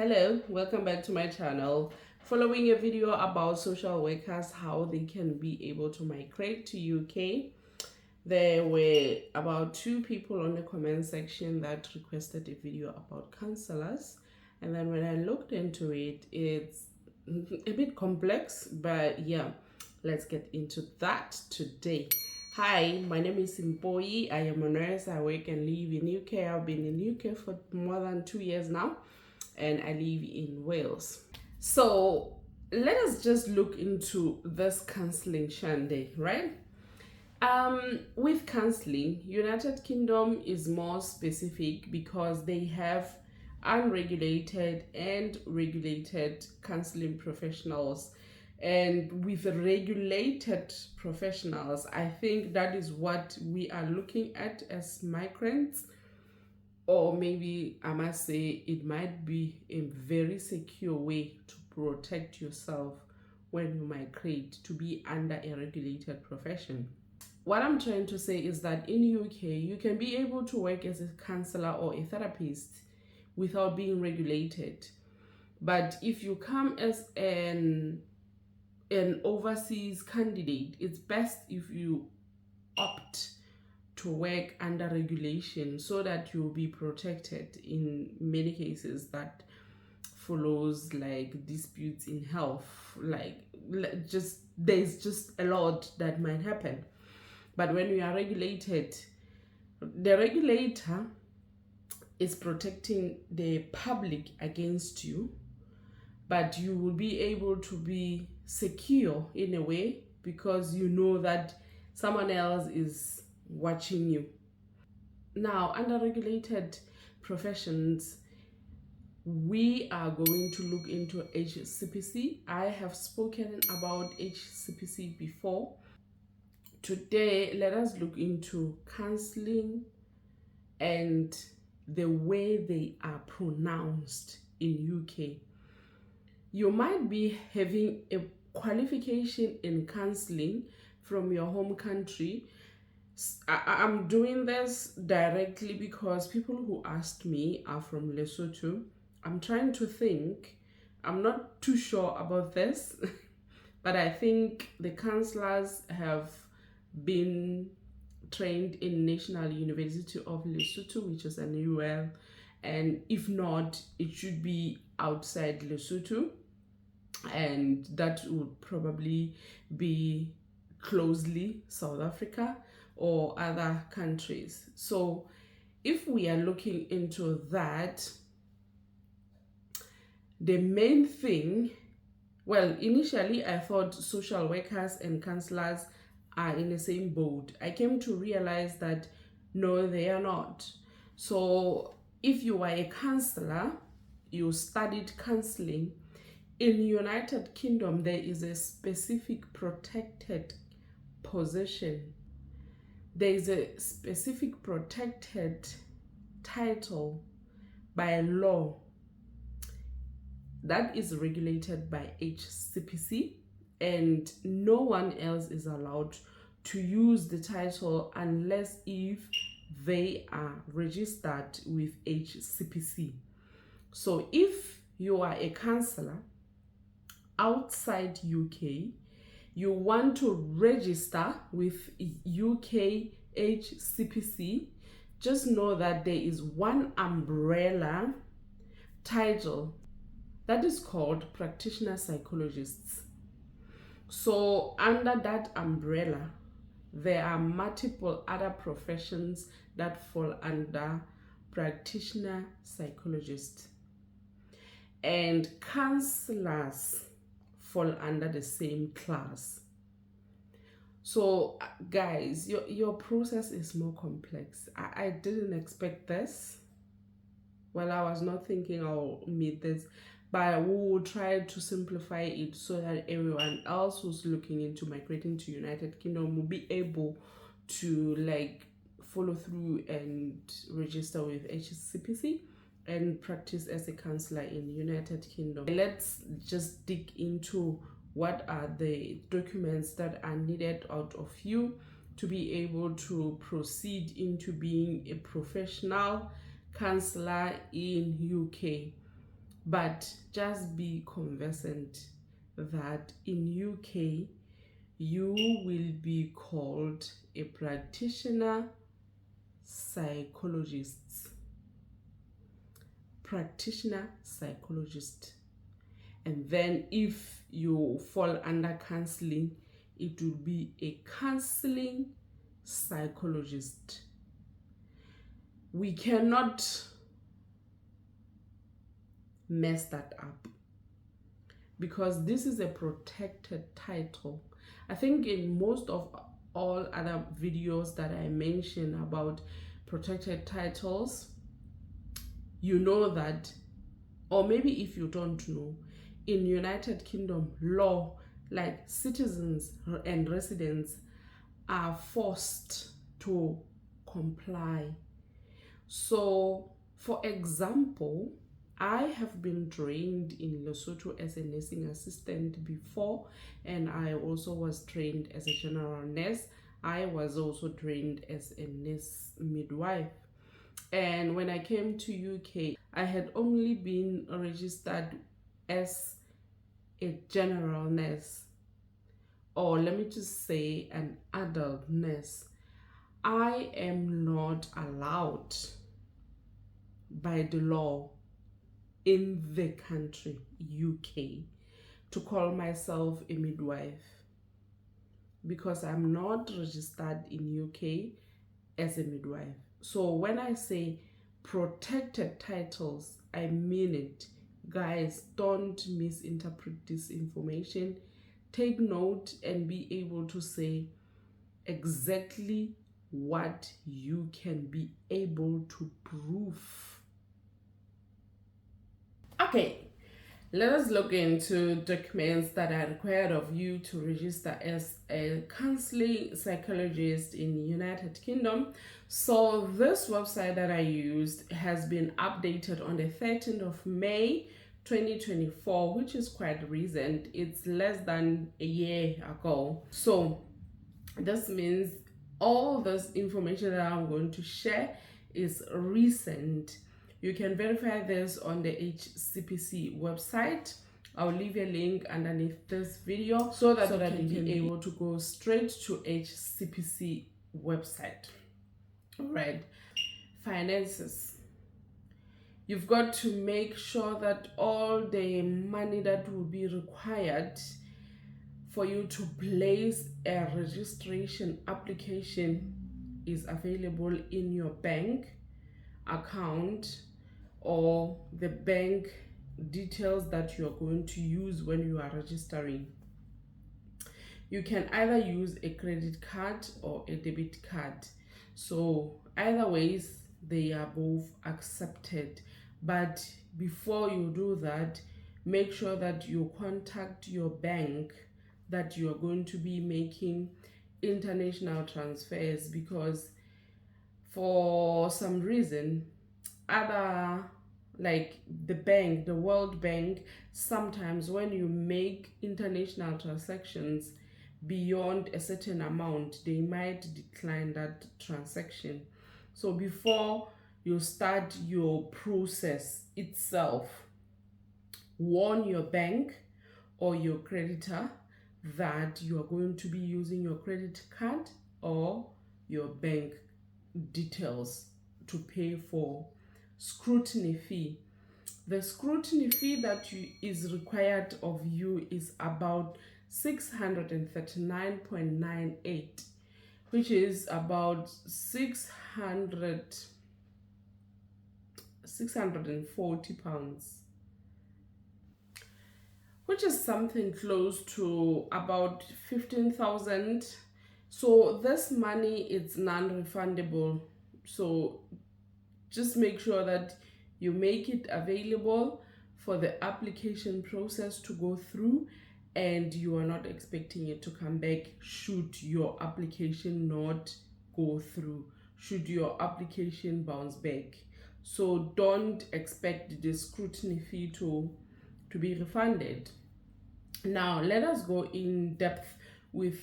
Hello, welcome back to my channel. Following a video about social workers, how they can be able to migrate to UK. There were about 2 people on the comment section that requested a video about councillors, and then when I looked into it, it's a bit complex, but yeah, let's get into that today. Hi, my name is Simboyi. I am a nurse. I work and live in UK. I've been in UK for more than 2 years now, and I live in Wales. So let us just look into this counseling shandy, right? With counseling, United Kingdom is more specific because they have unregulated and regulated counseling professionals. And with regulated professionals, I think that is what we are looking at as migrants. Or maybe I must say it might be a very secure way to protect yourself when you migrate, to be under a regulated profession. What I'm trying to say is that in UK, you can be able to work as a counselor or a therapist without being regulated. But if you come as an overseas candidate, it's best if you opt to work under regulation so that you'll be protected in many cases that follows, like disputes in health, there's just a lot that might happen. But when you are regulated, the regulator is protecting the public against you, but you will be able to be secure in a way because you know that someone else is watching you. Now, under regulated professions, we are going to look into HCPC. I have spoken about HCPC before. Today, let us look into counseling and the way they are pronounced in UK. You might be having a qualification in counseling from your home country. I'm doing this directly because people who asked me are from Lesotho. I'm trying to think. I'm not too sure about this, but I think the counselors have been trained in National University of Lesotho, which is an UL, and if not, it should be outside Lesotho, and that would probably be closely South Africa or other countries. So if we are looking into that, the main thing, well, initially I thought social workers and counselors are in the same boat. I came to realize that no, they are not. So if you are a counselor, you studied counseling, in United Kingdom there is a specific protected position. There is a specific protected title by law that is regulated by HCPC, and no one else is allowed to use the title unless if they are registered with HCPC. So if you are a counselor outside UK, you want to register with UK HCPC, just know that there is one umbrella title that is called practitioner psychologists. So under that umbrella, there are multiple other professions that fall under practitioner psychologists, and counselors fall under the same class. So guys, your process is more complex. I didn't expect this. Well, I was not thinking I'll meet this, but we will try to simplify it so that everyone else who's looking into migrating to United Kingdom will be able to follow through and register with HCPC and practice as a counselor in United Kingdom. Let's just dig into what are the documents that are needed out of you to be able to proceed into being a professional counselor in UK. But just be conversant that in UK you will be called a practitioner psychologist. Practitioner psychologist. And then if you fall under counseling, it will be a counseling psychologist. We cannot mess that up because this is a protected title. I think in most of all other videos that I mention about protected titles, you know that, or maybe if you don't know, in United Kingdom law, like citizens and residents are forced to comply. So, for example, I have been trained in Lesotho as a nursing assistant before, and I also was trained as a general nurse. I was also trained as a nurse midwife. And when I came to UK, I had only been registered as a general nurse, or let me just say an adult nurse. I am not allowed by the law in the country, UK, to call myself a midwife because I'm not registered in UK as a midwife. So when I say protected titles, I mean it. Guys, don't misinterpret this information. Take note and be able to say exactly what you can be able to prove. Okay, let us look into documents that are required of you to register as a counseling psychologist in the United Kingdom. So this website that I used has been updated on the 13th of May 2024, which is quite recent. It's less than a year ago. So this means all this information that I'm going to share is recent. You can verify this on the HCPC website. I'll leave a link underneath this video so that you can be able to go straight to HCPC website. All right, finances. You've got to make sure that all the money that will be required for you to place a registration application is available in your bank account or the bank details that you are going to use when you are registering. You can either use a credit card or a debit card. So either ways, they are both accepted. But before you do that, make sure that you contact your bank that you are going to be making international transfers, because for some reason other, like the World Bank, sometimes when you make international transactions beyond a certain amount, they might decline that transaction. So before you start your process itself, warn your bank or your creditor that you are going to be using your credit card or your bank details to pay for scrutiny fee. The scrutiny fee that is required of you is about 639.98, which is about 640 pounds, which is something close to about 15,000. So this money is non-refundable. So just make sure that you make it available for the application process to go through, and you are not expecting it to come back should your application not go through, should your application bounce back. So don't expect the scrutiny fee to be refunded. Now let us go in depth with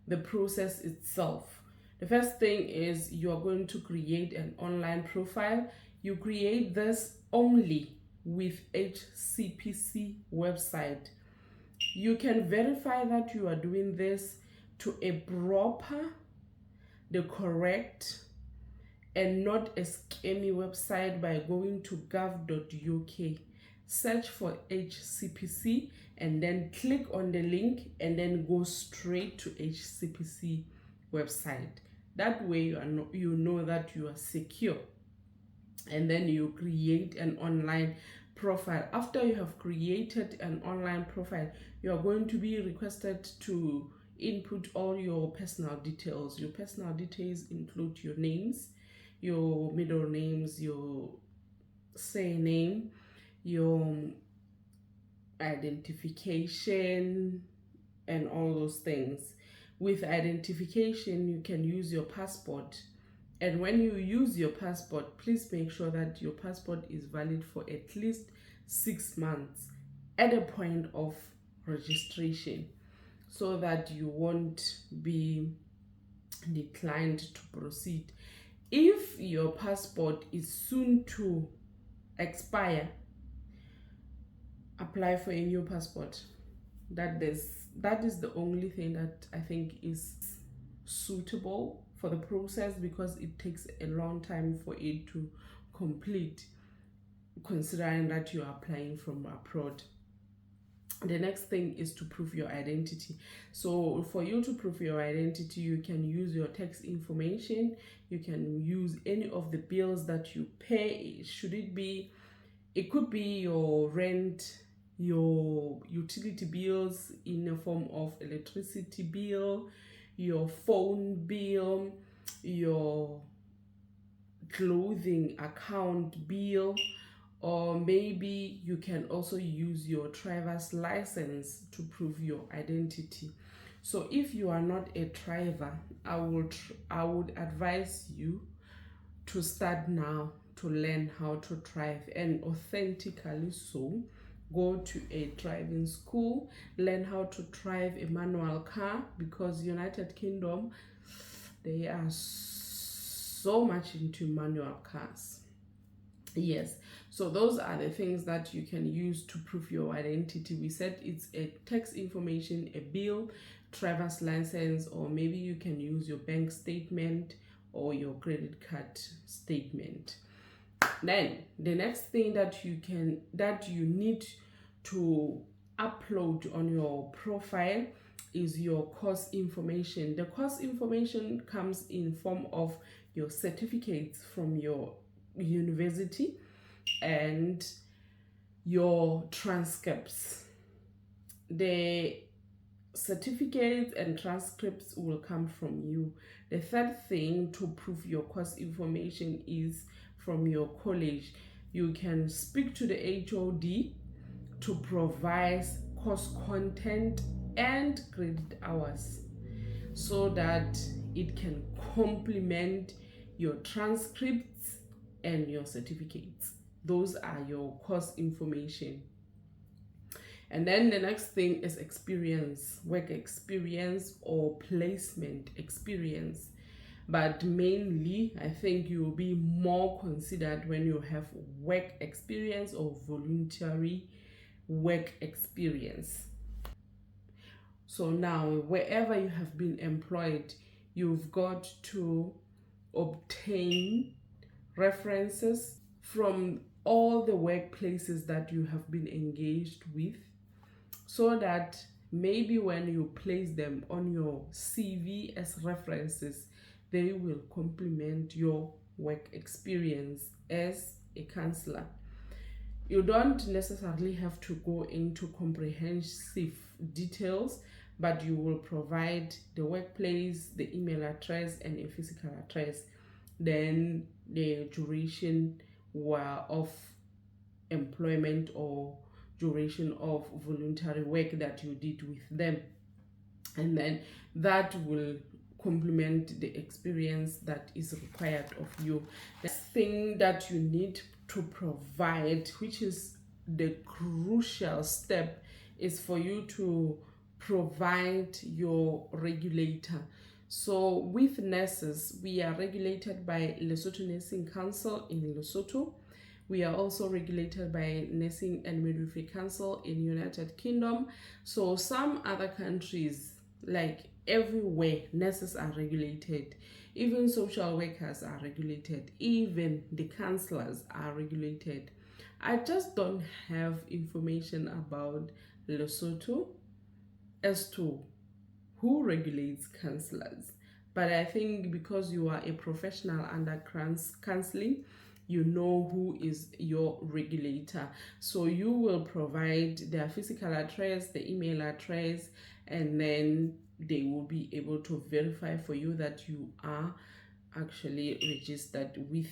the process itself. The first thing is you are going to create an online profile. You create this only with HCPC website. You can verify that you are doing this to a proper, the correct, and not a scammy website by going to gov.uk. Search for HCPC and then click on the link and then go straight to HCPC website. That way you know that you are secure. And then you create an online profile. After you have created an online profile, you are going to be requested to input all your personal details. Your personal details include your names, your middle names, your surname, your identification, and all those things. With identification, you can use your passport. And when you use your passport, please make sure that your passport is valid for at least 6 months at the point of registration, so that you won't be declined to proceed. If your passport is soon to expire, apply for a new passport. That is the only thing that I think is suitable for the process, because it takes a long time for it to complete, considering that you are applying from abroad. The next thing is to prove your identity. So for you to prove your identity, you can use your tax information, you can use any of the bills that you pay. It could be your rent, your utility bills in the form of electricity bill, your phone bill, your clothing account bill, or maybe you can also use your driver's license to prove your identity. So if you are not a driver, I would advise you to start now to learn how to drive, and authentically so. Go to a driving school, learn how to drive a manual car, because United Kingdom, they are so much into manual cars. Yes, so those are the things that you can use to prove your identity. We said it's a tax information, a bill, driver's license, or maybe you can use your bank statement or your credit card statement. Then the next thing that you need to upload on your profile is your course information. The course information comes in form of your certificates from your university and your transcripts. The certificates and transcripts will come from you. The third thing to prove your course information is from your college. You can speak to the HOD to provide course content and credit hours, so that it can complement your transcripts and your certificates. Those are your course information. And then the next thing is experience, work experience or placement experience. But mainly, I think you will be more considered when you have work experience or voluntary work experience. So now, wherever you have been employed, you've got to obtain references from all the workplaces that you have been engaged with, so that maybe when you place them on your CV as references, they will complement your work experience as a councillor. You don't necessarily have to go into comprehensive details, but you will provide the workplace, the email address, and a physical address. Then the duration of employment or duration of voluntary work that you did with them. And then that will complement the experience that is required of you. The thing that you need to provide, which is the crucial step, is for you to provide your regulator. So with nurses, we are regulated by Lesotho Nursing Council in Lesotho. We are also regulated by Nursing and Midwifery Council in United Kingdom. So some other countries, like everywhere, nurses are regulated. Even social workers are regulated. Even the councillors are regulated. I just don't have information about Lesotho as to who regulates councillors. But I think because you are a professional under counseling, you know who is your regulator. So you will provide their physical address, the email address, and then they will be able to verify for you that you are actually registered with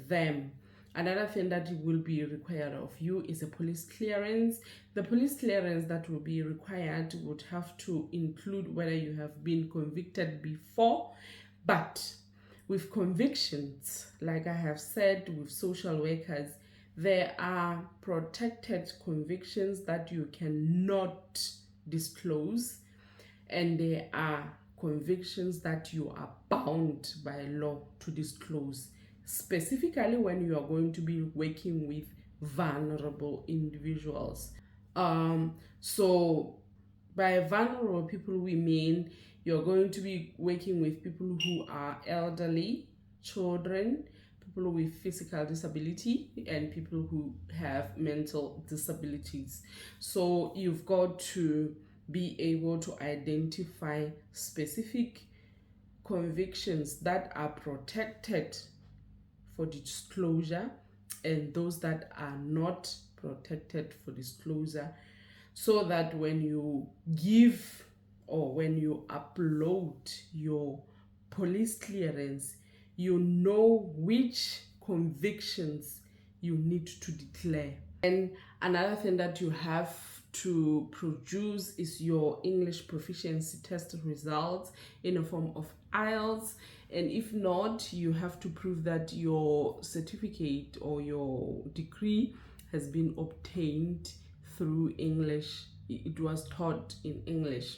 them. Another thing that will be required of you is a police clearance. The police clearance that will be required would have to include whether you have been convicted before. But with convictions, like I have said with social workers, there are protected convictions that you cannot disclose, and there are convictions that you are bound by law to disclose, specifically when you are going to be working with vulnerable individuals. So by vulnerable people, we mean you're going to be working with people who are elderly, children, people with physical disability, and people who have mental disabilities. So you've got to be able to identify specific convictions that are protected for disclosure and those that are not protected for disclosure, so that when you give or when you upload your police clearance, you know which convictions you need to declare. And another thing that you have to produce is your English proficiency test results in a form of IELTS. And if not, you have to prove that your certificate or your degree has been obtained through English. It was taught in English.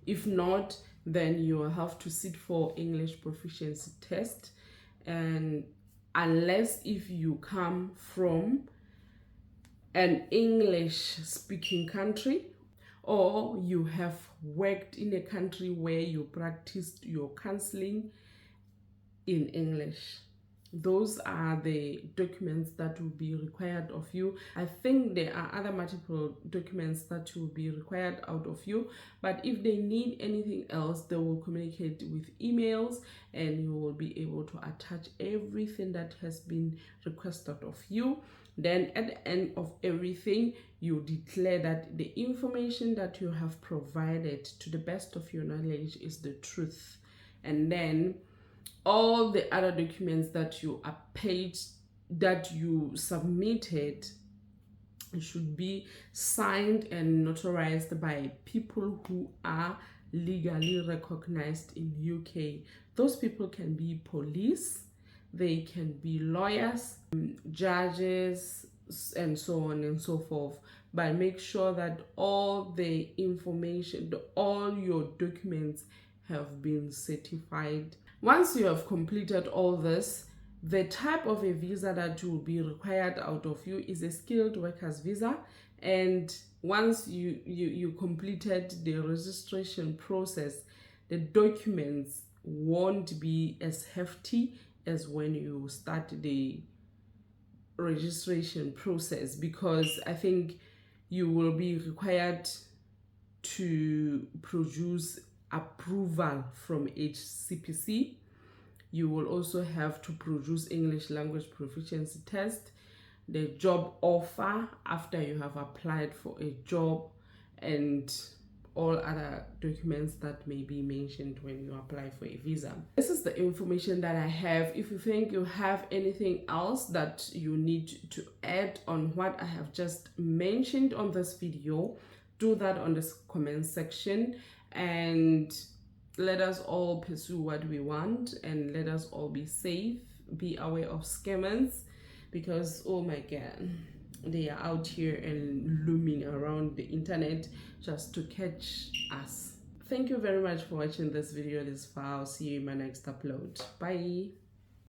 If not, then you will have to sit for English proficiency test. And unless if you come from an English speaking country, or you have worked in a country where you practiced your counseling in English. Those are the documents that will be required of you. I think there are other multiple documents that will be required out of you, but if they need anything else, they will communicate with emails, and you will be able to attach everything that has been requested of you. Then at the end of everything, you declare that the information that you have provided to the best of your knowledge is the truth. And then all the other documents that you are paid, that you submitted, should be signed and notarized by people who are legally recognized in UK. Those people can be police, they can be lawyers, judges, and so on and so forth. But make sure that all the information, all your documents have been certified. Once you have completed all this, the type of a visa that will be required out of you is a skilled workers visa. And once you completed the registration process, the documents won't be as hefty as when you start the registration process, because I think you will be required to produce approval from HCPC. You will also have to produce English language proficiency test, the job offer after you have applied for a job, and all other documents that may be mentioned when you apply for a visa. This is the information that I have. If you think you have anything else that you need to add on what I have just mentioned on this video, do that on the comment section, and let us all pursue what we want, and let us all be safe, be aware of scammers, because oh my god, they are out here and looming around the internet just to catch us. Thank you very much for watching this video this far. I'll see you in my next upload. Bye.